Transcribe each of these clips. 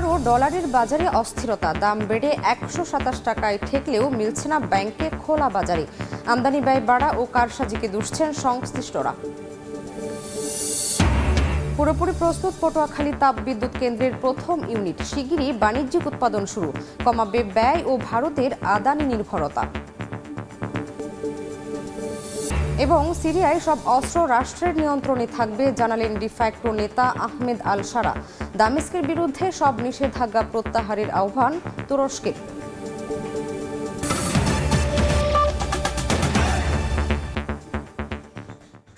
আবারও ডলারের বাজারে অস্থিরতা, দাম বেড়ে ১২৭ টাকায় ঠেকলেও মিলছে না ব্যাংকে খোলা বাজারে। আমদানি ব্যয় বাড়া ও কারসাজিকে দুষছেন সংশ্লিষ্টরা। পুরোপুরি প্রস্তুত পটুয়াখালী তাপ বিদ্যুৎ কেন্দ্রের প্রথম ইউনিট, শিগগিরই বাণিজ্যিক উৎপাদন শুরু, কমাবে ব্যয় ও ভারতের আদানি নির্ভরতা। এবং সিরিয়ায় সব অস্ত্র রাষ্ট্রের নিয়ন্ত্রণে থাকবে জানালেন ডিফ্যাক্টো নেতা আহমেদ আল শারা। দামেস্কের বিরুদ্ধে সব নিষেধাজ্ঞা প্রত্যাহারের আহ্বান তুরস্কের।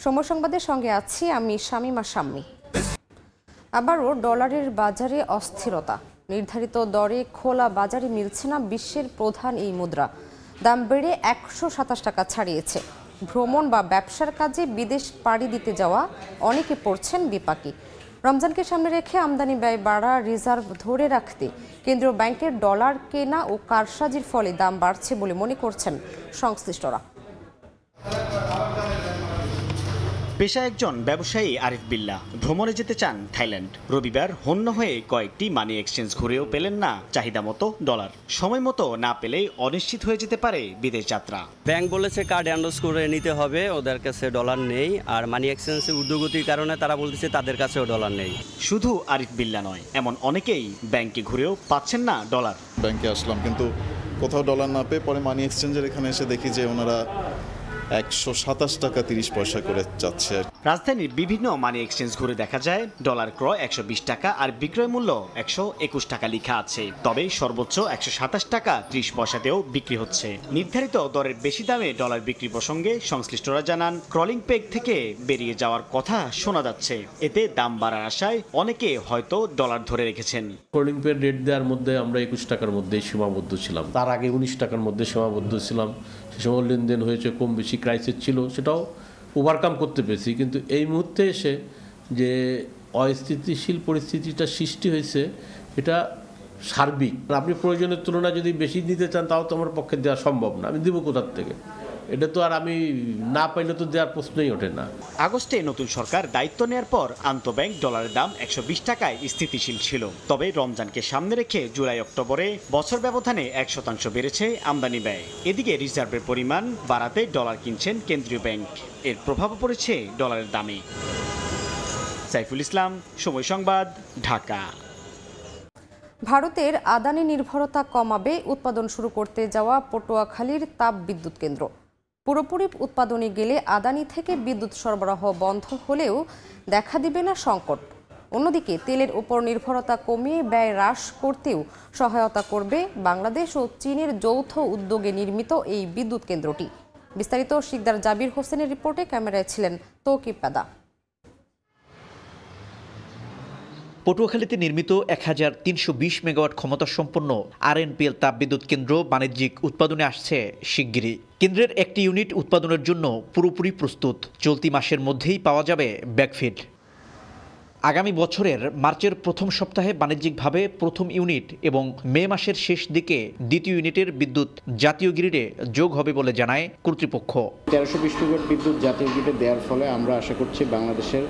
সময় সংবাদের সঙ্গে আছি আমি শামিমা শাম্মী। আবারও ডলারের বাজারে অস্থিরতা, নির্ধারিত দরে খোলা বাজারে মিলছে না বিশ্বের প্রধান এই মুদ্রা। দাম বেড়ে ১২৭ টাকা ছাড়িয়েছে। ভ্রমণ বা ব্যবসার কাজে বিদেশ পাড়ি দিতে যাওয়া অনেকে পড়ছেন বিপাকে। রমজানকে সামনে রেখে আমদানি ব্যয় বাড়া, রিজার্ভ ধরে রাখতে কেন্দ্রীয় ব্যাংকের ডলার কেনা ও কারসাজির ফলে দাম বাড়ছে বলে মনে করছেন সংশ্লিষ্টরা। পেশা একজন ব্যবসায়ী আরিফ বিল্লাহ ভ্রমণে যেতে চান থাইল্যান্ড। রবিবার হন্য হয়ে কয়েকটি মানি এক্সচেঞ্জ ঘুরেও পেলেন না চাহিদা মতো ডলার। সময় মতো না পেলে অনিশ্চিত হয়ে যেতে পারে বিদেশ যাত্রা। ব্যাংক বলেছে কার্ড এন্ডোর্স করে নিতে হবে, ওদের কাছে ডলার নেই। আর মানি এক্সচেঞ্জের ঊর্ধ্বগতির কারণে তারা বলতেছে তাদের কাছেও ডলার নেই। শুধু আরিফ বিল্লাহ নয়, এমন অনেকেই ব্যাংকে ঘুরেও পাচ্ছেন না ডলার। ব্যাংকে আসলাম কিন্তু কোথাও ডলার না পেয়ে পরে মানি এক্সচেঞ্জের এখানে এসে দেখি যে ওনারা ১২৭ টাকা ৩০ পয়সা করে যাচ্ছে। রাজধানীর বিভিন্ন মানি এক্সচেঞ্জ ঘুরে দেখা যায় ডলার ক্রয় ১২০ টাকা আর বিক্রয় মূল্য ১২১ টাকা লেখা আছে। তবে সর্বোচ্চ ১২৭ টাকা ৩০ পয়সাতেও বিক্রি হচ্ছে। নির্ধারিত দরের বেশি দামে ডলার বিক্রি প্রসঙ্গে সংশ্লিষ্টরা জানান, ক্রলিং পেগ থেকে বেরিয়ে যাওয়ার কথা শোনা যাচ্ছে। এতে দাম বাড়ার আশায় অনেকে হয়তো ডলার ধরে রেখেছেন। ক্রলিং পেগ রেট দেওয়ার মধ্যে আমরা ২১ টাকার মধ্যে সীমাবদ্ধ ছিলাম, তার আগে ১৯ টাকার মধ্যে সীমাবদ্ধ ছিলাম। সে সময় লেনদেন হয়েছে, কম বেশি ক্রাইসিস ছিল, সেটাও ওভারকাম করতে পেরেছি। কিন্তু এই মুহূর্তে এসে যে অস্থিতিশীল পরিস্থিতিটা সৃষ্টি হয়েছে, এটা সার্বিক। আপনি প্রয়োজনের তুলনায় যদি বেশি দিতে চান তাও তো আমার পক্ষে দেওয়া সম্ভব না। আমি দেবো কোথার থেকে? এটা তো আর আমি না পাইলে তো দেওয়ার প্রশ্নই ওঠে না। আগস্টে নতুন সরকার দায়িত্ব নেওয়ার পর আন্তঃব্যাংক ডলারের দাম ১২০ টাকায় স্থিতিশীল ছিল। তবে রমজানকে সামনে রেখে জুলাই অক্টোবরে বছর ব্যবধানে ১% বেড়েছে আমদানি ব্যয়। এদিকে রিজার্ভের পরিমাণ বাড়াতে ডলার কিনছেন কেন্দ্রীয় ব্যাংক। এর প্রভাবও পড়েছে ডলারের দামে। সাইফুল ইসলাম, সময় সংবাদ, ঢাকা। ভারতের আদানি নির্ভরতা কমাবে উৎপাদন শুরু করতে যাওয়া পটুয়াখালীর তাপ বিদ্যুৎ কেন্দ্র। পুরোপুরি উৎপাদনে গেলে আদানি থেকে বিদ্যুৎ সরবরাহ বন্ধ হলেও দেখা দিবে না সংকট। অন্যদিকে তেলের উপর নির্ভরতা কমিয়ে ব্যয় হ্রাস করতেও সহায়তা করবে বাংলাদেশ ও চীনের যৌথ উদ্যোগে নির্মিত এই বিদ্যুৎ কেন্দ্রটি। বিস্তারিত শিকদার জাবির হোসেনের রিপোর্টে, ক্যামেরায় ছিলেন তৌকিব পেদা। পটুয়াখালীতে নির্মিত ১৩২০ মেগাওয়াট ক্ষমতাসম্পন্ন আরএনপিএল তাপবিদ্যুৎ কেন্দ্র বাণিজ্যিক উৎপাদনে আসছে শিগগিরই। কেন্দ্রের একটি ইউনিট উৎপাদনের জন্য পুরোপুরি প্রস্তুত। চলতি মাসের মধ্যেই পাওয়া যাবে ব্যাকফিড। আগামী বছরের মার্চের প্রথম সপ্তাহে বাণিজ্যিকভাবে প্রথম ইউনিট এবং মে মাসের শেষ দিকে দ্বিতীয় ইউনিটের বিদ্যুৎ জাতীয় গ্রিডে যোগ হবে বলে জানায় কর্তৃপক্ষ। ১৩২০ মেগাওয়াট বিদ্যুৎ জাতীয় গ্রিডে দেওয়ার ফলে আমরা আশা করছি বাংলাদেশের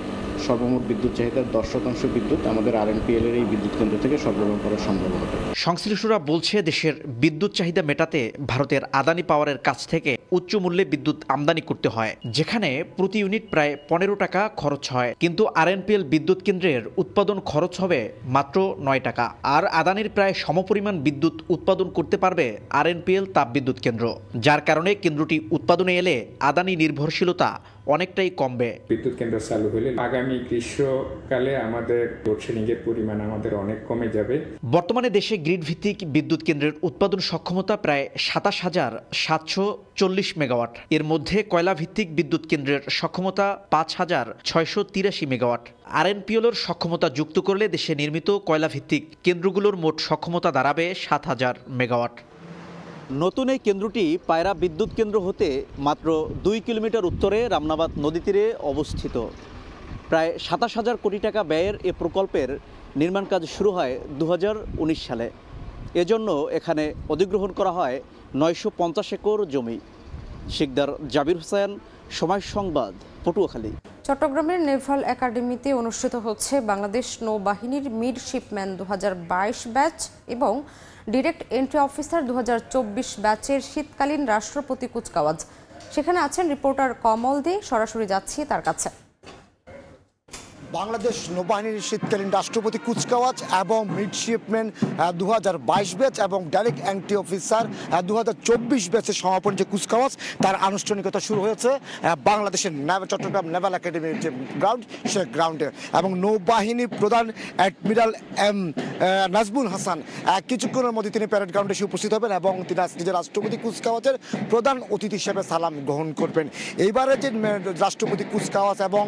সর্বমোট বিদ্যুৎ চাহিদার ১০% বিদ্যুৎ আমাদের আরএনপিএল এর এই বিদ্যুৎ কেন্দ্র থেকে সরবরাহ করা সম্ভব হবে। সংশ্লিষ্টরা বলছে, দেশের বিদ্যুৎ চাহিদা মেটাতে ভারতের আদানি পাওয়ারের কাছ থেকে উচ্চ মূল্যে বিদ্যুৎ আমদানি করতে হয়, যেখানে প্রতি ইউনিট প্রায় ১৫ টাকা খরচ হয়। কিন্তু আরএনপিএল বিদ্যুৎ কেন্দ্রের উৎপাদন খরচ হবে মাত্র ৯ টাকা। আর আদানির প্রায় সমপরিমাণ বিদ্যুৎ উৎপাদন করতে পারবে আরএনপিএল তাপবিদ্যুৎ কেন্দ্র, যার কারণে কেন্দ্রটি উৎপাদনে এলে আদানি নির্ভরশীলতা অনেকটাই কমবে। বিদ্যুৎ কেন্দ্র চালু হলে আগামী গ্রীষ্মকালে আমাদের লোডশেডিং এর পরিমাণ আমাদের অনেক কমে যাবে। বর্তমানে দেশে গ্রিড ভিত্তিক বিদ্যুৎ কেন্দ্রের উৎপাদন সক্ষমতা প্রায় ২৭,৭৪০ মেগাওয়াট। এর মধ্যে কয়লা ভিত্তিক বিদ্যুৎ কেন্দ্রের সক্ষমতা ৫,৬৮৩ মেগাওয়াট। আরএনপিএলের সক্ষমতা যুক্ত করলে দেশে নির্মিত কয়লা ভিত্তিক কেন্দ্রগুলোর মোট সক্ষমতা দাঁড়াবে ৭,০০০ মেগাওয়াট। নতুন এই কেন্দ্রটি পায়রা বিদ্যুৎ কেন্দ্র হতে মাত্র ২ কিলোমিটার উত্তরে রামনাবাদ নদী তীরে অবস্থিত। প্রায় ২৭,০০০ কোটি টাকা ব্যয়ের এ প্রকল্পের নির্মাণ কাজ শুরু হয় ২০১৯ সালে। এজন্য এখানে অধিগ্রহণ করা হয় ৯৫০ একর জমি। শিকদার জাবির হোসেন, সময় সংবাদ, পটুয়াখালী। চট্টগ্রামের নেভাল একাডেমিতে অনুষ্ঠিত হচ্ছে বাংলাদেশ নৌবাহিনীর মিডশিপম্যান 2022 ব্যাচ এবং ডিরেক্ট এন্ট্রি অফিসার 2024 ব্যাচের শীতকালীন রাষ্ট্রপতি কুচকাওয়াজ। সেখানে আছেন রিপোর্টার কমল দে, সরাসরি যাচ্ছি তার কাছে। বাংলাদেশ নৌবাহিনীর শীতকালীন রাষ্ট্রপতি কুচকাওয়াজ এবং মিডশিপম্যান 2022 ব্যাচ এবং ডাইরেক্ট এন্ট্রি অফিসার 2024 ব্যাচের সমাপনী যে কুচকাওয়াজ তার আনুষ্ঠানিকতা শুরু হয়েছে বাংলাদেশের চট্টগ্রাম নেভাল একাডেমির যে গ্রাউন্ড সে গ্রাউন্ডে। এবং নৌবাহিনী প্রধান অ্যাডমিরাল এম নাজমুল হাসান কিছুক্ষণের মধ্যে তিনি প্যারেড গ্রাউন্ডে এসে উপস্থিত হবেন এবং তিনি নিজের রাষ্ট্রপতি কুচকাওয়াজের প্রধান অতিথি হিসেবে সালাম গ্রহণ করবেন। এইবারে যে রাষ্ট্রপতি কুচকাওয়াজ এবং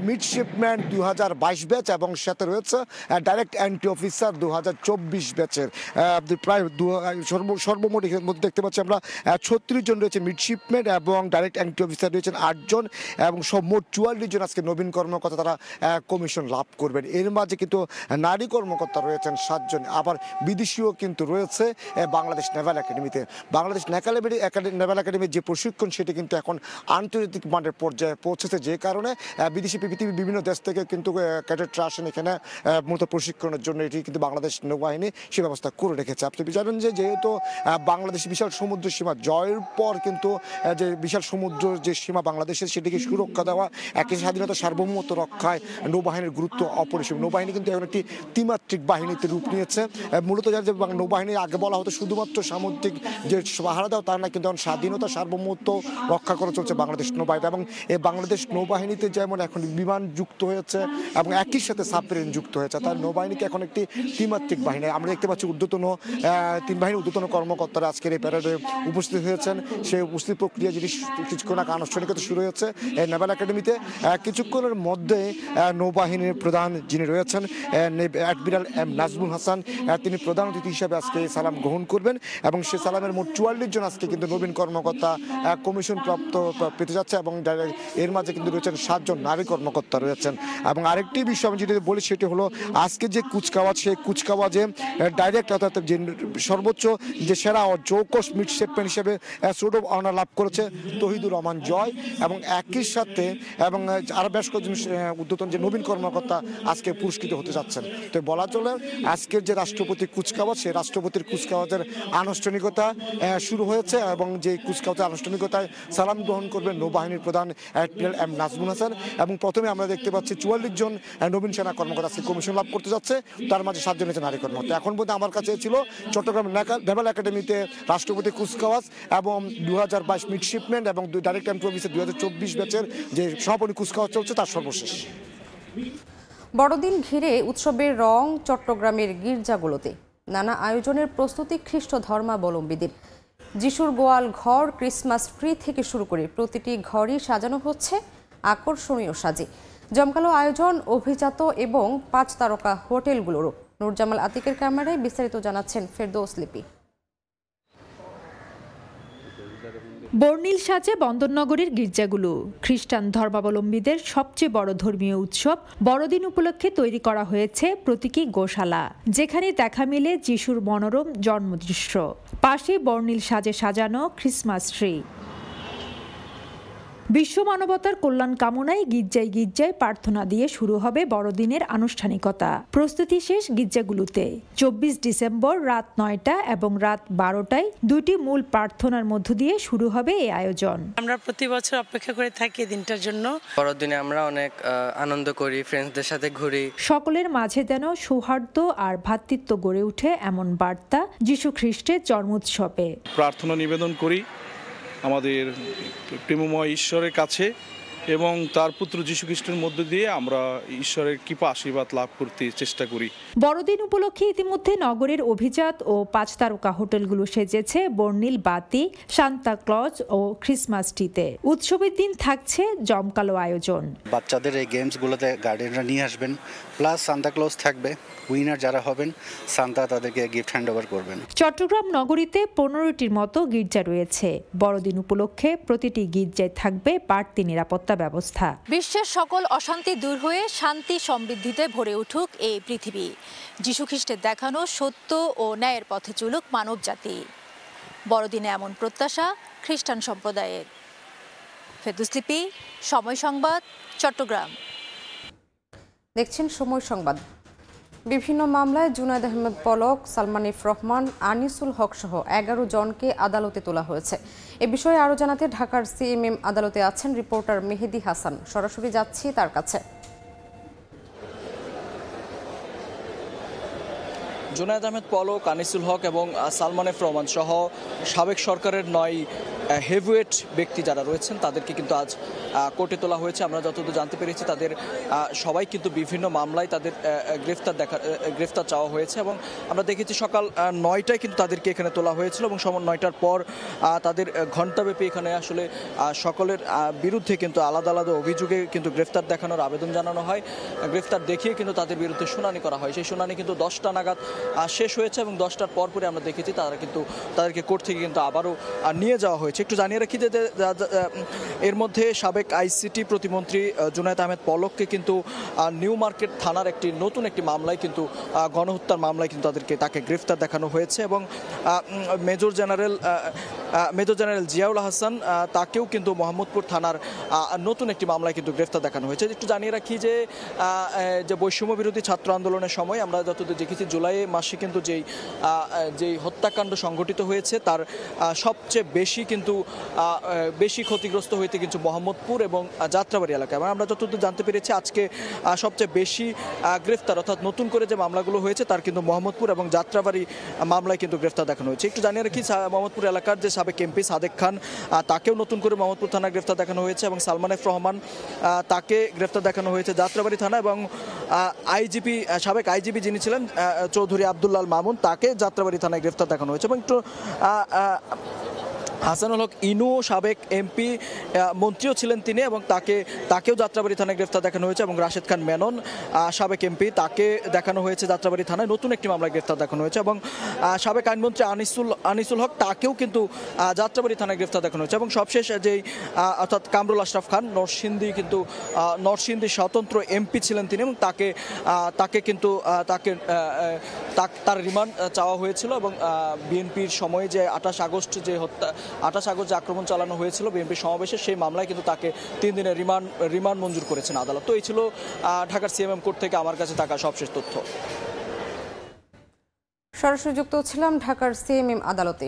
মিডশিপম্যান 2022 ব্যাচ এবং সাথে রয়েছে ডাইরেক্ট এন্ট্রি অফিসার 2024 ব্যাচের প্রায় সর্বমোট মধ্যে দেখতে পাচ্ছি আমরা 36 জন রয়েছে মিডশিপম্যান এবং ডাইরেক্ট এন্ট্রি অফিসার রয়েছেন 8 জন এবং সব মোট 44 জন আজকে নবীন কর্মকর্তা তারা কমিশন লাভ করবেন। এর মাঝে কিন্তু নারী কর্মকর্তা রয়েছেন 7 জন, আবার বিদেশিও কিন্তু রয়েছে বাংলাদেশ নেভাল একাডেমিতে। বাংলাদেশ নেভাল একাডেমির যে প্রশিক্ষণ সেটি কিন্তু এখন আন্তর্জাতিক মানের পর্যায়ে পৌঁছেছে, যে কারণে বিদেশি পৃথিবীর বিভিন্ন দেশ থেকে কিন্তু ক্যাডেটরা আসেন এখানে মূলত প্রশিক্ষণের জন্য। এটি কিন্তু বাংলাদেশ নৌবাহিনী সে ব্যবস্থা করে রেখেছে। আপনি জানেন যে যেহেতু বাংলাদেশ বিশাল সমুদ্র সীমা জয়ের পর কিন্তু যে বিশাল সমুদ্র যে সীমা বাংলাদেশের সেটিকে সুরক্ষা দেওয়া, একই স্বাধীনতা সার্বভৌমত্ব রক্ষায় নৌবাহিনীর গুরুত্ব অপরিসীম। নৌবাহিনী কিন্তু এখন একটি ত্রিমাত্রিক বাহিনীতে রূপ নিয়েছে। মূলত জানেন যে নৌবাহিনীর আগে বলা হতো শুধুমাত্র সামুদ্রিক যে পাহারা দেওয়া, তার না কিন্তু এখন স্বাধীনতা সার্বভৌমত্ব রক্ষা করে চলছে বাংলাদেশ নৌবাহিনী। এবং এই বাংলাদেশ নৌবাহিনীতে যেমন এখন বিমান যুক্ত হয়েছে এবং একই সাথে সাবমেরিন যুক্ত হয়েছে, তার নৌবাহিনীকে এখন একটি ত্রিমাত্রিক বাহিনী। আমরা দেখতে পাচ্ছি তিন বাহিনীর ঊর্ধ্বতন কর্মকর্তারা আজকের এই প্যারেডে উপস্থিত হয়েছেন। সেই উপস্থিত প্রক্রিয়া যেটি কিছুক্ষণ আগে আনুষ্ঠানিকতা শুরু হয়েছে এই নেভাল একাডেমিতে। কিছুক্ষণের মধ্যে নৌবাহিনীর প্রধান যিনি রয়েছেন অ্যাডমিরাল এম নাজমুল হাসান, তিনি প্রধান অতিথি হিসাবে আজকে সালাম গ্রহণ করবেন এবং সে সালামের মোট 44 জন আজকে কিন্তু নবীন কর্মকর্তা কমিশন প্রাপ্ত পেতে যাচ্ছে এবং এর মাঝে কিন্তু রয়েছেন 7 জন নারী কর্মকর্তা রয়েছেন। এবং আরেকটি বিষয় আমি যেটি বলি সেটি হলো আজকে যে কুচকাওয়াজ, সেই কুচকাওয়াজে ডাইরেক্ট অর্থাৎ যে সর্বোচ্চ যে সেরা চৌকস মিডশিপম্যান হিসেবে সোর্ড অফ অনার লাভ করেছে তহিদুর রহমান জয় এবং একই সাথে এবং আরও বেশ কয়েকজন ঊর্ধ্বতন যে নবীন কর্মকর্তা আজকে পুরস্কৃত হতে যাচ্ছেন। তো বলা চলে আজকের যে রাষ্ট্রপতি কুচকাওয়াজ, সেই রাষ্ট্রপতির কুচকাওয়াজের আনুষ্ঠানিকতা শুরু হয়েছে এবং যে কুচকাওয়াজের আনুষ্ঠানিকতায় সালাম গ্রহণ করবেন নৌবাহিনীর প্রধান অ্যাডমিরাল এম নাজমুল হাসান। এবং প্রথমে আমরা দেখতে পাচ্ছি 44 জন নবীন সেনা কর্মকর্তা আজকে কমিশন লাভ করতে যাচ্ছে, তার মাঝে 7 জন হচ্ছে নারী কর্মকর্তা। এখন পর্যন্ত আমার কাছে ছিল চট্টগ্রাম নেভাল একাডেমিতে রাষ্ট্রপতি কুচকাওয়াজ এবং 2022 মিডশিপম্যান এবং ডাইরেক্ট এন্ট্রি অফিসার 2024 ব্যাচের যে সমাপনী কুচকাওয়াজ চলছে তার সর্বশেষ। বড়দিন ঘিরে উৎসবের রং চট্টগ্রামের গির্জাগুলোতে। নানা আয়োজনের প্রস্তুতি খ্রিস্ট ধর্মাবলম্বীদের। যিশুর গোয়াল ঘর, ক্রিসমাস ট্রি থেকে শুরু করে প্রতিটি ঘরই সাজানো হচ্ছে আকর্ষণীয় সাজে। জমকালো আয়োজন অভিজাত এবং 5 তারকা হোটেলগুলোরও। নূরজামাল আতিকের ক্যামেরায় বিস্তারিত জানাচ্ছেন ফেরদৌস লিপি। বর্ণিল সাজে বন্দরনগরীর গির্জাগুলো। খ্রিস্টান ধর্মাবলম্বীদের সবচেয়ে বড় ধর্মীয় উৎসব বড়দিন উপলক্ষে তৈরি করা হয়েছে প্রতীকী গোশালা, যেখানে দেখা মিলে যিশুর মনোরম জন্মদৃশ্য। পাশে বর্ণিল সাজে সাজানো ক্রিসমাস ট্রি। বিশ্ব মানবতার কল্যাণ কামনায় গির্জায় গির্জায় প্রার্থনা দিয়ে শুরু হবে বড়দিনের আনুষ্ঠানিকতা। প্রস্তুতি শেষ গির্জাগুলোতে। 24 ডিসেম্বর রাত 9টা এবং রাত 12টায় 2টি মূল প্রার্থনার মধ্য দিয়ে শুরু হবে এই আয়োজন। আমরা প্রতি বছর অপেক্ষা করে থাকি দিনটার জন্য। বড়দিনে আমরা অনেক আনন্দ করি, ফ্রেন্ডসদের সাথে ঘুরি। সকলের মাঝে যেন সৌহার্দ্য আর ভ্রাতৃত্ব গড়ে ওঠে এমন বার্তা যীশু খ্রিস্টের জন্মোৎসবে। প্রার্থনা নিবেদন করি আমাদের প্রেমময় ঈশ্বরের কাছে এবং তার পুত্র যীশু খ্রিস্টের মধ্য দিয়ে আমরা ঈশ্বরের কৃপা আশীর্বাদ লাভ করতে চেষ্টা করি। বড়দিন উপলক্ষে ইতিমধ্যে নগরের অভিজাত ও 5 তারকা হোটেলগুলো সেজেছে বর্ণিল বাতি, সান্তা ক্লজ ও ক্রিসমাস ট্রিতে। উৎসবের দিন থাকছে জমকালো আয়োজন। বাচ্চাদের এই গেমসগুলোতে গার্ডিয়ানরা নিয়ে আসবেন, প্লাস সান্তা ক্লজ থাকবে। উইনার যারা হবেন সান্তা তাদেরকে গিফট হ্যান্ড ওভার করবেন। চট্টগ্রাম নগরীতে 15টির মতো গির্জা রয়েছে। বড়দিন উপলক্ষে প্রতিটি গির্জায় থাকবে বাড়তি নিরাপত্তা ব্যবস্থা। বিশ্বের সকল অশান্তি দূর হয়ে শান্তি সমৃদ্ধিতে ভরে উঠুক এই পৃথিবী। যীশু খ্রিস্টের দেখানো সত্য ও ন্যায়ের পথে চলুক মানব জাতি। বড়দিনে এমন প্রত্যাশা খ্রিস্টান সম্প্রদায়ের। ফেরদৌস লিপি, সময় সংবাদ, চট্টগ্রাম। দেখছেন সময় সংবাদ। বিভিন্ন মামলায় জুনায়েদ আহমেদ পলক, সালমান এফ রহমান, আনিসুল হক সহ 11 জনকে আদালতে তোলা হয়েছে। এ বিষয়ে আরও জানাতে ঢাকার সিএমএম আদালতে আছেন রিপোর্টার মেহেদি হাসান। সরাসরি যাচ্ছি তার কাছে। জুনায়েদ আহমেদ পলক, আনিসুল হক এবং সালমান এফ রহমান সহ সাবেক সরকারের 9 হেভিওয়েট ব্যক্তি যারা রয়েছেন তাদেরকে কিন্তু আজ কোর্টে তোলা হয়েছে। আমরা যতদূর জানতে পেরেছি তাদের সবাই কিন্তু বিভিন্ন মামলায় তাদের গ্রেফতার চাওয়া হয়েছে এবং আমরা দেখেছি সকাল 9টায় কিন্তু তাদেরকে এখানে তোলা হয়েছিল এবং সময় 9টার পর তাদের ঘণ্টাব্যাপী এখানে আসলে সকলের বিরুদ্ধে কিন্তু আলাদা আলাদা অভিযোগে কিন্তু গ্রেফতার দেখানোর আবেদন জানানো হয়। গ্রেফতার দেখিয়ে কিন্তু তাদের বিরুদ্ধে শুনানি করা হয়। সেই শুনানি কিন্তু 10টা নাগাদ শেষ হয়েছে এবং 10টার পরে আমরা দেখেছি তাদেরকে কোর্ট থেকে কিন্তু আবারও নিয়ে যাওয়া হয়েছে। একটু জানিয়ে রাখি যে এর মধ্যে সাবেক আইসিটি প্রতিমন্ত্রী জুনায়েদ আহমেদ পলককে কিন্তু নিউ মার্কেট থানার নতুন একটি মামলায় কিন্তু গণহত্যার মামলায় কিন্তু তাকে গ্রেফতার দেখানো হয়েছে এবং মেজর জেনারেল জিয়াউল হাসান তাকেও কিন্তু মোহাম্মদপুর থানার নতুন একটি মামলায় কিন্তু গ্রেফতার দেখানো হয়েছে। একটু জানিয়ে রাখি যে বৈষম্য বিরোধী ছাত্র আন্দোলনের সময় আমরা যতদূর দেখেছি জুলাই মাসে কিন্তু যেই হত্যাকাণ্ড সংঘটিত হয়েছে তার সবচেয়ে বেশি ক্ষতিগ্রস্ত হইতে কিন্তু মোহাম্মদপুর এবং যাত্রাবাড়ি এলাকায়। আমরা যতদূর জানতে পেরেছি আজকে সবচেয়ে বেশি গ্রেফতার অর্থাৎ নতুন করে যে মামলাগুলো হয়েছে তার কিন্তু মোহাম্মদপুর এবং যাত্রাবাড়ি মামলায় কিন্তু গ্রেফতার দেখানো হয়েছে। একটু জানিয়ে রাখি মোহাম্মদপুর এলাকার যে সাবেক এমপি সাদেক খান তাকেও নতুন করে মোহাম্মদপুর থানায় গ্রেফতার দেখানো হয়েছে এবং সালমান এফ রহমান তাকে গ্রেফতার দেখানো হয়েছে যাত্রাবাড়ি থানা এবং সাবেক আইজিপি যিনি ছিলেন চৌধুরী আব্দুল্লাহ মামুন তাকে যাত্রাবাড়ি থানায় গ্রেফতার দেখানো হয়েছে এবং একটু হাসানুল হক ইনু সাবেক এমপি মন্ত্রীও ছিলেন তিনি এবং তাকেও যাত্রাবাড়ি থানায় গ্রেফতার দেখানো হয়েছে এবং রাশেদ খান মেনন সাবেক এমপি তাকে দেখানো হয়েছে যাত্রাবাড়ি থানায় নতুন একটি মামলায় গ্রেফতার দেখানো হয়েছে এবং সাবেক আইনমন্ত্রী আনিসুল হক তাকেও কিন্তু যাত্রাবাড়ি থানায় গ্রেফতার দেখানো হয়েছে এবং সবশেষ যেই অর্থাৎ কামরুল আশরাফ খান নরসিংদী স্বতন্ত্র এমপি ছিলেন তিনি এবং তাকে কিন্তু তার রিমান্ড চাওয়া হয়েছিল এবং বিএনপির সময়ে যে 28 আগস্ট যে আক্রমণ চালানো হয়েছিল বিএনপির সমাবেশে সেই মামলায় কিন্তু তাকে 3 দিনের রিমান্ড মঞ্জুর করেছেন আদালত। তো এই ছিল ঢাকার সিএমএম কোর্ট থেকে আমার কাছে থাকা সবশেষ তথ্য। সরাসরি যুক্ত ছিলাম ঢাকার সিএমএম আদালতে।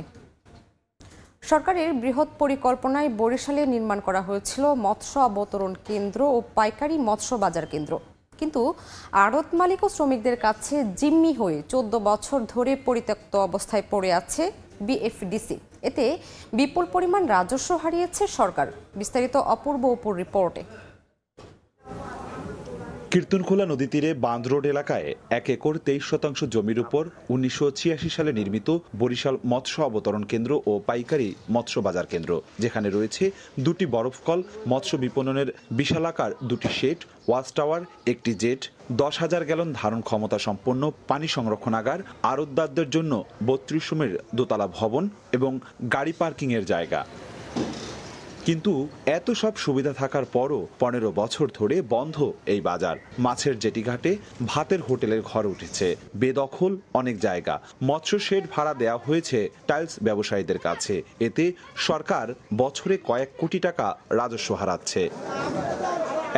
সরকারের বৃহৎ পরিকল্পনায় বরিশালে নির্মাণ করা হয়েছিল মৎস্য অবতরণ কেন্দ্র ও পাইকারি মৎস্য বাজার কেন্দ্র, কিন্তু আড়ত মালিক ও শ্রমিকদের কাছে জিম্মি হয়ে 14 বছর ধরে পরিত্যক্ত অবস্থায় পড়ে আছে বিএফডিসি। এতে বিপুল পরিমাণ রাজস্ব হারিয়েছে সরকার। বিস্তারিত অপূর্ব উপর রিপোর্টে। কীর্তনখোলা নদী তীরে বাঁধ রোড এলাকায় 1 একর 23% জমির উপর 1986 সালে নির্মিত বরিশাল মৎস্য অবতরণ কেন্দ্র ও পাইকারি মৎস্য বাজার কেন্দ্র, যেখানে রয়েছে 2টি বরফকল, মৎস্য বিপণনের বিশালাকার 2টি শেড, ওয়াচ টাওয়ার, 1টি জেট, 10,000 গ্যালন ধারণ ক্ষমতা সম্পন্ন পানি সংরক্ষণাগার, আড়তদারদের জন্য 32 রুমের দোতলা ভবন এবং গাড়ি পার্কিংয়ের জায়গা। কিন্তু এত সব সুবিধা থাকার পরও 15 বছর ধরে বন্ধ এই বাজার। মাছের জেটিঘাটে ভাতের হোটেলের ঘর উঠেছে, বেদখল অনেক জায়গা, মৎস্য শেড ভাড়া দেওয়া হয়েছে টাইলস ব্যবসায়ীদের কাছে। এতে সরকার বছরে কয়েক কোটি টাকা রাজস্ব হারাচ্ছে।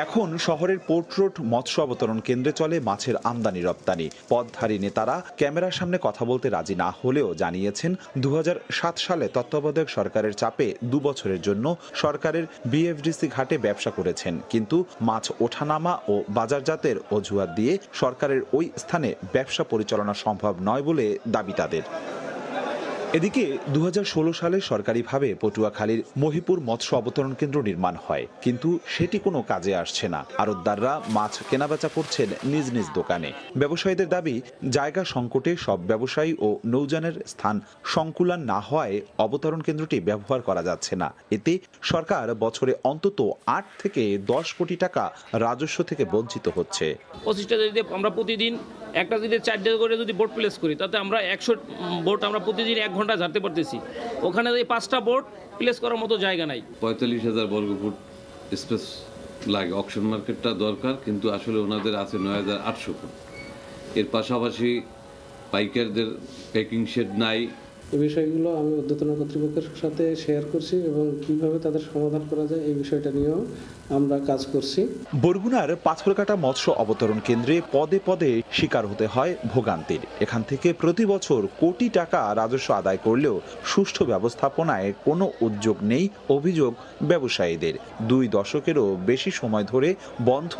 এখন শহরের পোর্ট রোড মৎস্য অবতরণ কেন্দ্রে চলে মাছের আমদানি রপ্তানি। পদধারী নেতারা ক্যামেরার সামনে কথা বলতে রাজি না হলেও জানিয়েছেন 2007 সালে তত্ত্বাবধায়ক সরকারের চাপে 2 বছরের জন্য সরকারের বিএফডিসি ঘাটে ব্যবসা করেছেন, কিন্তু মাছ ওঠানামা ও বাজারজাতের অজুহাত দিয়ে সরকারের ওই স্থানে ব্যবসা পরিচালনা সম্ভব নয় বলে দাবি তাদের। এদিকে 2016 সালে সরকারিভাবে পটুয়াখালীর মহিপুর মৎস্য অবতরণ কেন্দ্র নির্মাণ হয়, কিন্তু সেটি কোনো কাজে আসছে না। আড়তদাররা মাছ কেনাবেচা করছেন নিজ নিজ দোকানে। ব্যবসায়ীদের দাবি, জায়গা সংকটে সব ব্যবসায়ী ও নৌযানের স্থান সংকুলান না হওয়ায় অবতরণ কেন্দ্রটি ব্যবহার করা যাচ্ছে না। এতে সরকার বছরে অন্তত 8 থেকে 10 কোটি টাকা রাজস্ব থেকে বঞ্চিত হচ্ছে। 25টা যদি আমরা প্রতিদিন একটা যদি 4টা করে যদি বোট প্লেস করি, তাতে আমরা 100 বোট আমরা প্রতিদিন 1 ঘন্টা ঝাড়তে পারতেছি। ওখানে এই 5টা বোট প্লেস করার মতো জায়গা নাই। 45,000 বর্গফুট স্পেস লাগে, অকশন মার্কেটটা দরকার, কিন্তু আসলে ওনাদের আছে 9,800 ফুট। এর পাশাপাশি পাইকারদের প্যাকিং শেড নাই, এই বিষয়গুলো আমি ঊর্ধ্বতন কর্তৃপক্ষের সাথে শেয়ার করছি এবং কিভাবে তাদের সমাধান করা যায় এই বিষয়টা নিয়েও আমরা কাজ করছি। বরগুনার পাথরঘাটা মৎস্য অবতরণ কেন্দ্রে পদে পদে শিকার হতে হয় ভোগান্তির। এখান থেকে প্রতি বছর কোটি টাকা রাজস্ব আদায় করলেও সুষ্ঠু ব্যবস্থাপনায় কোনো উদ্যোগ নেই অভিযোগ ব্যবসায়ীদের। 2 দশকেরও বেশি সময় ধরে বন্ধ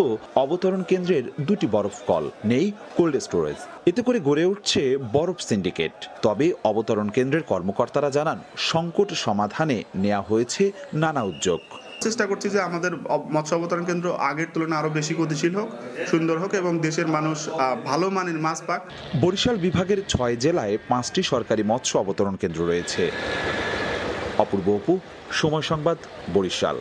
অবতরণ কেন্দ্রের 2টি বরফ কল, নেই কোল্ড স্টোরেজ। এতে করে গড়ে উঠছে বরফ সিন্ডিকেট। তবে অবতরণ কেন্দ্রের কর্মকর্তারা জানান সংকট সমাধানে নেওয়া হয়েছে নানা উদ্যোগ। চেষ্টা করছি যে আমাদের মৎস্য অবতরণ কেন্দ্র আগের তুলনায় আরো বেশি গতিশীল হোক, সুন্দর হোক এবং দেশের মানুষ ভালো মানের মাছ পাক। বরিশাল বিভাগের 6 জেলায় 5টি সরকারি মৎস্য অবতরণ কেন্দ্র রয়েছে। অপূর্ব অপু, সময় সংবাদ, বরিশাল।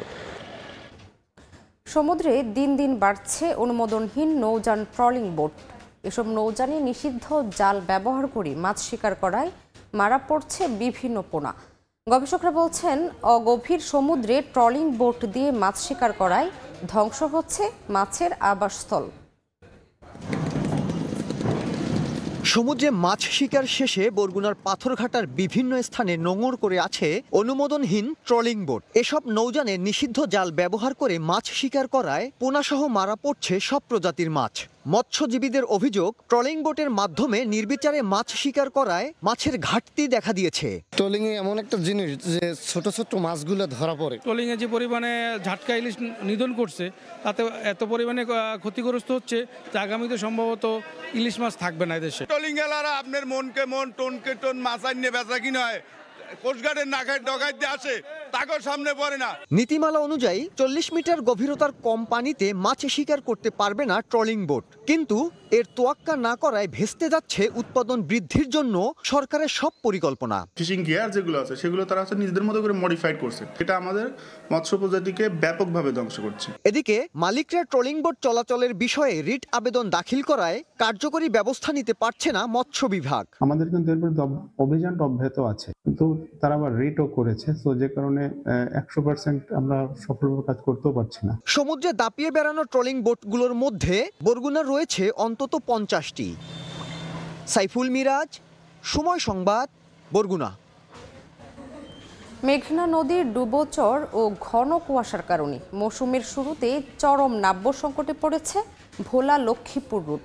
সমুদ্রে দিন দিন বাড়ছে অনুমোদনহীন নৌযান ট্রলিং বোট। এসব নৌযানে নিষিদ্ধ জাল ব্যবহার করে মাছ শিকার করায় মারা পড়ছে বিভিন্ন পোনা। গবেষকরা বলছেন, অগভীর সমুদ্রে ট্রলিং বোট দিয়ে মাছ শিকার করায় ধ্বংস হচ্ছে মাছের আবাসস্থল। সমুদ্রে মাছ শিকার শেষে বরগুনার পাথরঘাটার বিভিন্ন স্থানে নোঙর করে আছে অনুমোদনহীন ট্রলিং বোট। এসব নৌযানে নিষিদ্ধ জাল ব্যবহার করে মাছ শিকার করায় পোনাসহ মারা পড়ছে সব প্রজাতির মাছ। মৎস্যজীবীদের অভিযোগ, ট্রলিং বোটের মাধ্যমে নির্বিচারে মাছ শিকার করায় মাছের ঘাটতি দেখা দিয়েছে। ট্রলিং এমন একটা জিনিস যে ছোট ছোট মাছগুলো ধরা পড়ে। ট্রলিং এ যে পরিমাণে ঝাটকা ইলিশ নিধন করছে তাতে এত পরিমাণে ক্ষতিগ্রস্ত হচ্ছে যে আগামীতে সম্ভবত ইলিশ মাছ থাকবে না এদেশে। ট্রলিং এলারা আপনার মনকে মন টনকে টন মাছ আনিয়ে বেচা কিনা হয়, কোস্টগার্ডের নাকায় ডকাইতে আসে তাকে সামনে পড়ে না। নীতিমালা অনুযায়ী 40 মিটার গভীরতার কম পানিতে মাছ শিকার করতে পারবে না ট্রলিং বোট, কিন্তু এর তোয়াক্কা না করায় ভেস্তে যাচ্ছে উৎপাদন বৃদ্ধির জন্য সরকারের সব পরিকল্পনা। ফিশিং গিয়ার যেগুলো আছে সেগুলো তারা নিজেদের মতো করে মডিফাইড করছে, এটা আমাদের মৎস্য প্রজাতিকে ব্যাপকভাবে ধ্বংস করছে। এদিকে মালিকরা ট্রলিং বোট চলাচলের বিষয়ে রিট আবেদন দাখিল করায় কার্যকরী ব্যবস্থা নিতে পারছে না মৎস্য বিভাগ। আমাদের কিন্তু এরপর অভিযান অব্যাহত আছে, কিন্তু তারা আবার রিটও করেছে, তো যে কারণে 100% আমরা সফলভাবে কাজ করতেও পারছি না। সমুদ্রে দাপিয়ে বেড়ানো ট্রলিং বোটগুলোর মধ্যে বরগুনার রয়েছে অন্তত 50টি। সাইফুল মিরাজ, সময় সংবাদ, বরগুনা। মেঘনা নদীর ডুবোচর ও ঘন কুয়াশার কারণে মৌসুমের শুরুতে চরম নাব্য সংকটে পড়েছে ভোলা লক্ষ্মীপুর রুট।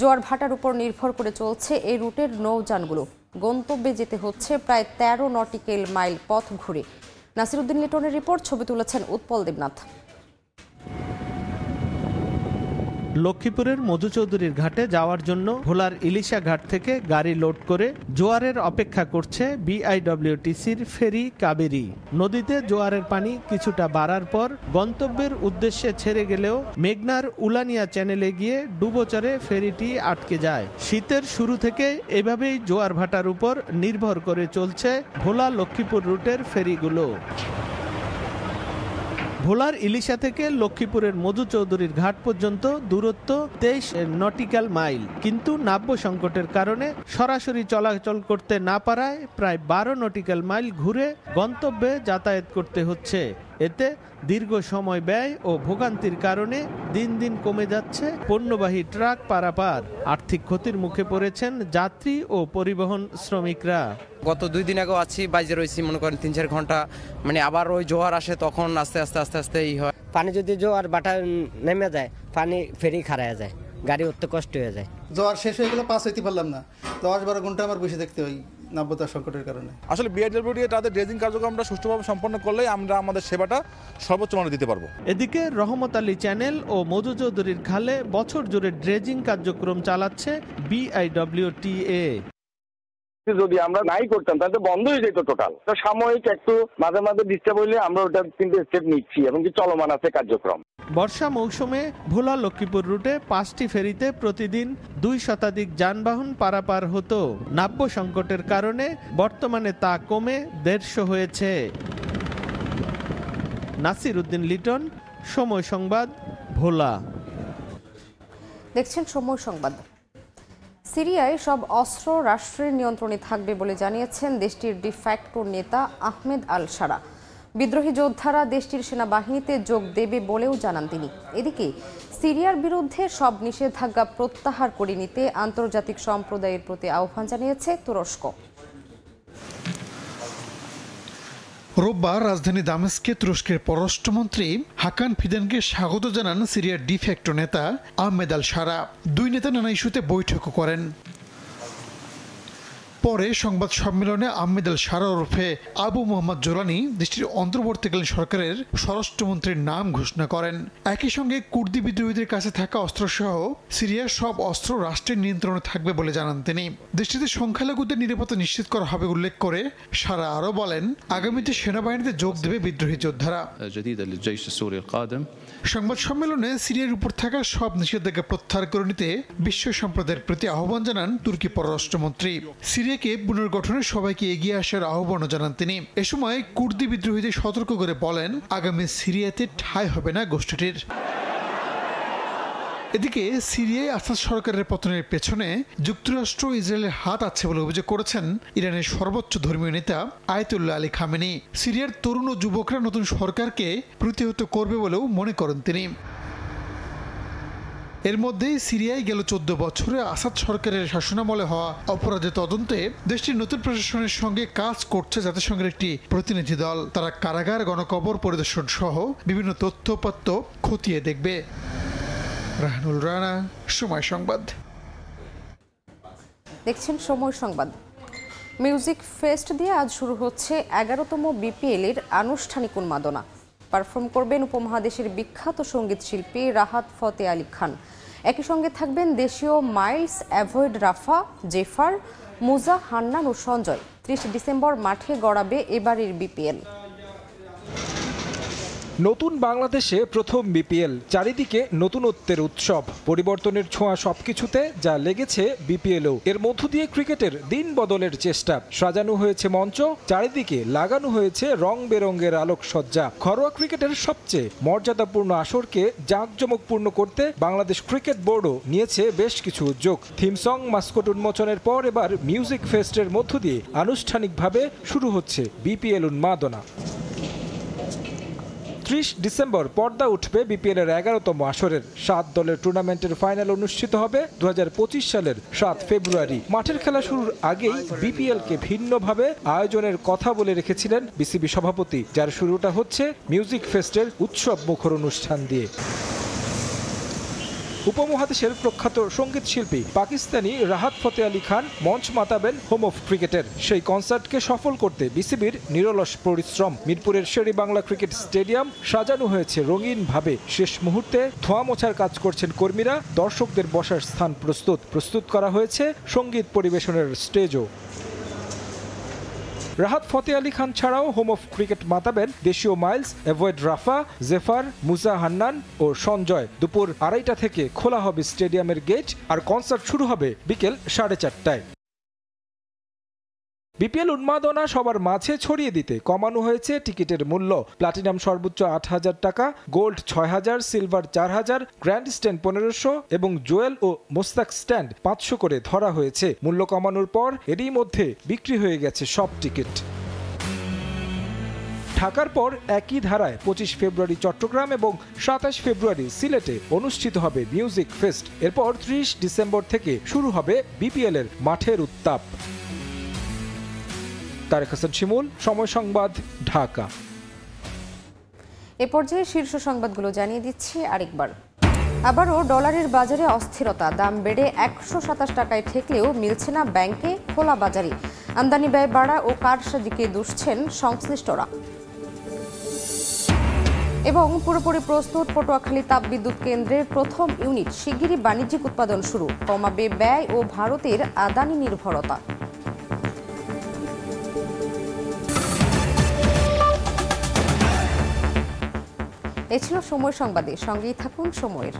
জোয়ার ভাটার উপর নির্ভর করে চলছে এই রুটের নৌযানগুলো। গন্তব্যে যেতে হচ্ছে প্রায় 13 নটিক্যাল মাইল পথ ঘুরে। নাসিরউদ্দিন লিটনের রিপোর্ট, ছবি তুলেছেন উৎপল দেবনাথ। লক্ষ্মীপুরের মধুচৌধুরীর ঘাটে যাওয়ার জন্য ভোলার ইলিশা ঘাট থেকে গাড়ি লোড করে জোয়ারের অপেক্ষা করছে বিআইডব্লিউটিসির ফেরি কাবেরী। নদীতে জোয়ারের পানি কিছুটা বাড়ার পর গন্তব্যের উদ্দেশ্যে ছেড়ে গেলেও মেঘনার উলানিয়া চ্যানেলে গিয়ে ডুবোচরে ফেরিটি আটকে যায়। শীতের শুরু থেকে এভাবেই জোয়ার ভাটার উপর নির্ভর করে চলছে ভোলা লক্ষ্মীপুর রুটের ফেরিগুলো। ভোলার ইলিশা থেকে লক্ষ্মীপুরের মধুচৌধুরীর ঘাট পর্যন্ত দূরত্ব 23 নটিক্যাল মাইল, কিন্তু নাব্য সংকটের কারণে সরাসরি চলাচল করতে না পারায় প্রায় 12 নটিক্যাল মাইল ঘুরে গন্তব্যে যাতায়াত করতে হচ্ছে। এতে দীর্ঘ সময় ব্যয় ও ভোগান্তির কারণে দিন দিন কমে যাচ্ছে পণ্যবাহী ট্রাক পারাপার। আর্থিক ক্ষতির মুখে পড়েছেন যাত্রী ও পরিবহন শ্রমিকরা। গত 2 দিন আগেও আছি, বাইজে রয়েছি মনে করেন 3-4 ঘন্টা, মানে আবার ওই জোয়ার আসে তখন আস্তে আস্তে হয়। পানি যদি জোয়ার বাটা নেমে যায়, পানি ফেরি খারায়া যায়, গাড়ি উঠতে কষ্ট হয়ে যায়। জোয়ার শেষ হয়ে গেলে পাস হইতে পারলাম না, 10-12 ঘন্টা আমার বসে দেখতে হয় নাব্যতা সংকটের কারণে। আসলে বিআইডব্লিউটি তাদের ড্রেজিং কার্যক্রমটা সুষ্ঠুভাবে সম্পন্ন করলে আমরা আমাদের সেবাটা সর্বোচ্চ মানে দিতে পারবো। এদিকে রহমত আলী চ্যানেল ও মধুচৌধুরীর খালে বছর জুড়ে ড্রেজিং কার্যক্রম চালাচ্ছে বিআইডব্লিউটিএ। যদি আমরা নাই করতাম তাহলে বন্ধ হয়ে যেত টোটাল। তো সাময়িক একটু মাঝে মাঝে ডিস্টার্ব হইলে আমরা ওটা কিন্তু স্টেপ নিচ্ছি এবং কি চলমান আছে কার্যক্রম। বর্ষা মৌসুমে ভোলা লক্ষ্মীপুর রুটে 5টি ফেরিতে প্রতিদিন 2 শতাধিক যানবাহন পারাপার হতো। নাব্য সংকটের কারণে বর্তমানে তা কমে 150 হয়েছে। নাসিরউদ্দিন লিটন, সময় সংবাদ, ভোলা। দেখছেন সময় সংবাদ। সিরিয়ায় সব অস্ত্র রাষ্ট্রের নিয়ন্ত্রণে থাকবে বলে জানিয়েছেন দেশটির ডিফ্যাক্টো নেতা আহমেদ আল সারা। বিদ্রোহী যোদ্ধারা দেশটির সেনাবাহিনীতে যোগ দেবে বলেও জানান তিনি। এদিকে সিরিয়ার বিরুদ্ধে সব নিষেধাজ্ঞা প্রত্যাহার করে নিতে আন্তর্জাতিক সম্প্রদায়ের প্রতি আহ্বান জানিয়েছে তুরস্ক। রোববার রাজধানী দামেস্কে তুরস্কের পররাষ্ট্রমন্ত্রী হাকান ফিদানকে স্বাগত জানান সিরিয়ার ডিফ্যাক্টো নেতা আহমেদ আল সারা। দুই নেতা নানা ইস্যুতে বৈঠকও করেন। পরে সংবাদ সম্মেলনে আহমেদ আল সারা ওরফে আবু মোহাম্মদ জোলানি দেশটির অন্তর্বর্তীকালীন সরকারের স্বরাষ্ট্রমন্ত্রীর নাম ঘোষণা করেন। একই সঙ্গে কুর্দি বিদ্রোহীদের কাছে থাকা অস্ত্রসহ সিরিয়ার সব অস্ত্র রাষ্ট্রের নিয়ন্ত্রণে থাকবে বলে জানান তিনি। দেশটিতে সংখ্যালঘুদের নিরাপত্তা নিশ্চিত করা হবে উল্লেখ করে সারা আরও বলেন, আগামীতে সেনাবাহিনীতে যোগ দেবে বিদ্রোহী যোদ্ধারা। সংবাদ সম্মেলনে সিরিয়ার উপর থাকা সব নিষেধাজ্ঞা প্রত্যাহার করে নিতে বিশ্ব সম্প্রদায়ের প্রতি আহ্বান জানান তুর্কি পররাষ্ট্রমন্ত্রী। সিরিয়াকে পুনর্গঠনে সবাইকে এগিয়ে আসার আহ্বানও জানান তিনি। এ সময় কুর্দি বিদ্রোহীদের সতর্ক করে বলেন, আগামী সিরিয়াতে ঠাঁই হবে না গোষ্ঠীটির। এদিকে সিরিয়ায় আসাদ সরকারের পতনের পেছনে যুক্তরাষ্ট্র ইসরায়েলের হাত আছে বলে অভিযোগ করেছেন ইরানের সর্বোচ্চ ধর্মীয় নেতা আয়াতুল্লাহ আলী খামেনি। সিরিয়ার তরুণ ও যুবকরা নতুন সরকারকে প্রতিহত করবে বলেও মনে করেন তিনি। এর মধ্যেই সিরিয়ায় গেল 14 বছরে আসাদ সরকারের শাসনামলে হওয়া অপরাধের তদন্তে দেশটির নতুন প্রশাসনের সঙ্গে কাজ করছে জাতিসংঘের একটি প্রতিনিধি দল। তারা কারাগার, গণকবর পরিদর্শন সহ বিভিন্ন তথ্যপত্র খতিয়ে দেখবে। রাহানুল রানা, সময় সংবাদ। দেখছেন সময় সংবাদ। মিউজিক ফেস্ট দিয়ে আজ শুরু হচ্ছে 11তম বিপিএল এর আনুষ্ঠানিক উন্মাদনা। পারফর্ম করবেন উপমহাদেশের বিখ্যাত সঙ্গীত শিল্পী রাহাত ফতে আলী খান। একই সঙ্গে থাকবেন দেশীয় মাইলস, অ্যাভয়েড রাফা, জেফার, মুজা, হান্নান ও সঞ্জয়। 30 ডিসেম্বর মাঠে গড়াবে এবারের বিপিএল। নতুন বাংলাদেশে প্রথম বিপিএল, চারিদিকে নতুনত্বের উৎসব, পরিবর্তনের ছোঁয়া সবকিছুতে যা লেগেছে বিপিএলও। এর মধ্য দিয়ে ক্রিকেটের দিন বদলের চেষ্টা। সাজানো হয়েছে মঞ্চ, চারিদিকে লাগানো হয়েছে রং বেরঙের আলোকসজ্জা। ঘরোয়া ক্রিকেটের সবচেয়ে মর্যাদাপূর্ণ আসরকে জাঁকজমকপূর্ণ করতে বাংলাদেশ ক্রিকেট বোর্ডও নিয়েছে বেশ কিছু উদ্যোগ। থিম সং, মাস্কট উন্মোচনের পর এবার মিউজিক ফেস্টের মধ্য দিয়ে আনুষ্ঠানিকভাবে শুরু হচ্ছে বিপিএল উন্মাদনা। 30 ডিসেম্বর পর্দা উঠবে বিপিএল এর 11তম আসরের। 7 দলের টুর্নামেন্টের ফাইনাল অনুষ্ঠিত হবে 2025 সালের 7 ফেব্রুয়ারি। মাঠের খেলা শুরুর আগেই বিপিএল কে ভিন্নভাবে আয়োজনের কথা বলে রেখেছিলেন বিসিবি সভাপতি, যার শুরুটা হচ্ছে মিউজিক ফেস্টের উৎসব মুখর অনুষ্ঠান দিয়ে। উপমহাদেশের প্রখ্যাত সঙ্গীত শিল্পী পাকিস্তানি রাহাত ফতে আলী খান মঞ্চ মাতাবেন হোম অফ ক্রিকেটের। সেই কনসার্টকে সফল করতে বিসিবির নিরলস পরিশ্রম। মিরপুরের শেরি বাংলা ক্রিকেট স্টেডিয়াম সাজানো হয়েছে রঙিনভাবে। শেষ মুহূর্তে ধোঁয়া মোছার কাজ করছেন কর্মীরা। দর্শকদের বসার স্থান প্রস্তুত করা হয়েছে সঙ্গীত পরিবেশনের স্টেজও। রাহাত ফতে আলী খান ছাড়াও হোম অফ ক্রিকেট মাতাবেন দেশীয় মাইলস, অ্যাভয়েড রাফা, জেফার, মুজা, হান্নান ও সঞ্জয়। দুপুর 2:30 থেকে খোলা হবে স্টেডিয়ামের গেট, আর কনসার্ট শুরু হবে বিকেল 4:30টায়। বিপিএল উন্মাদনা সবার মাঝে ছড়িয়ে দিতে কমানো হয়েছে টিকিটের মূল্য। প্লাটিনাম সর্বোচ্চ 8,000 টাকা, গোল্ড 6,000, সিলভার 4,000, গ্র্যান্ড স্ট্যান্ড 1500 এবং জুয়েল ও মোস্তাক স্ট্যান্ড 500 করে ধরা হয়েছে। মূল্য কমানোর পর এরই মধ্যে বিক্রি হয়ে গেছে সব টিকিট। ঢাকার পর একই ধারায় 25 ফেব্রুয়ারি চট্টগ্রাম এবং 27 ফেব্রুয়ারি সিলেটে অনুষ্ঠিত হবে মিউজিক ফেস্ট। এরপর 30 ডিসেম্বর থেকে শুরু হবে বিপিএল এর মাঠের উত্তাপ। তারেক হাসান শিমুল, সময় সংবাদ, ঢাকা। এ পর্যায়ে শীর্ষ সংবাদগুলো জানিয়ে দিচ্ছি আরেকবার। আবারও ডলারের বাজারে অস্থিরতা। দাম বেড়ে 127 টাকায় ঠেকলেও মিলছে না ব্যাংকে খোলা বাজারে। আমদানি ব্যয় বাড়া ও কারসাজিকে দুষছেন সংশ্লিষ্টরা। এবং পুরোপুরি প্রস্তুত পটুয়াখালী তাপবিদ্যুৎ কেন্দ্রের প্রথম ইউনিট। শিগগিরই বাণিজ্যিক উৎপাদন শুরু। কমাবে ব্যয় ও ভারতের আদানি নির্ভরতা। এ ছিল সময় সংবাদে। সঙ্গেই থাকুন সময়ের।